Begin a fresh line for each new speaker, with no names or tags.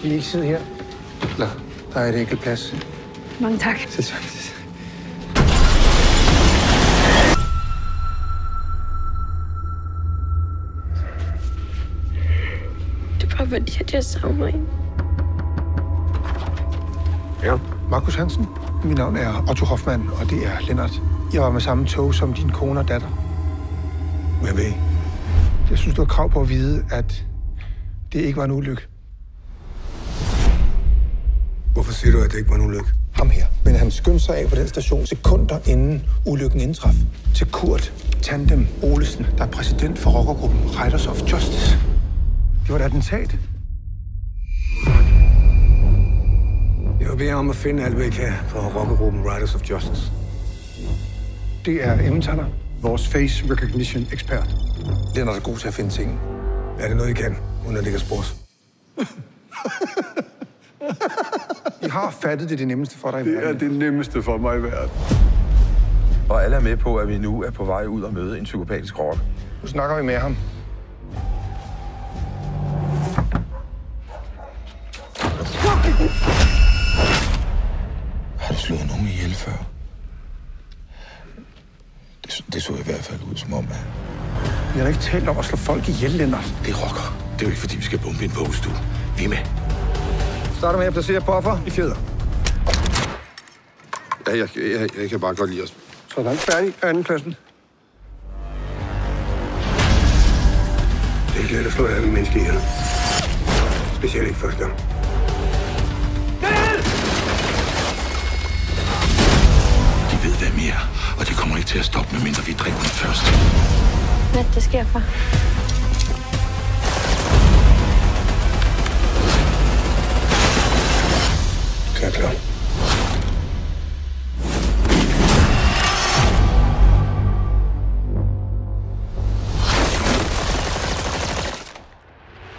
Vil I ikke sidde her? Eller, der er et enkelt plads.
Mange tak.
Så tak.
Det er bare fordi, at jeg savner en.
Ja. Markus Hansen. Mit navn er Otto Hoffmann, og det er Lennart. Jeg var med samme tog som din kone og datter.
Hvad ved I?
Jeg synes, du har krav på at vide, at det ikke var en ulykke.
Hvorfor siger du, at det ikke var en ulykke?
Ham her. Men han skyndte sig af på den station sekunder inden ulykken indtraf. Til Kurt Tandem Olesen, der er præsident for rockergruppen Riders of Justice. Det var et attentat.
Jeg vil bede om at finde alt, hvad I kan for rockergruppen Riders of Justice.
Det er Emmentaler, vores face recognition ekspert.
Den er så god til at finde ting. Er det noget, I kan, uden at det kan spores?
I har fattet det nemmeste for dig i
Det er
verden.
det nemmeste for mig i verden.
Og alle er med på, at vi nu er på vej ud og møde en psykopatisk rocker.
Nu snakker vi med ham.
Har du slået nogen ihjel før? Det så i hvert fald ud som om, at...
Vi har da ikke talt om at slå folk ihjel, Lennart.
Det er rocker. Det er jo ikke, fordi vi skal bombe en vuggestue. Vi er med.
Starter med at placere buffer i fjeder.
Ja, jeg kan bare godt lide os.
Så er han færdig. Andenpladsen.
Det er ikke let at slå alle mennesker ihjel. Specielt ikke første gang.
De ved, hvem I er, og det kommer ikke til at stoppe, medmindre vi dræber dem først.
Hvad det sker for?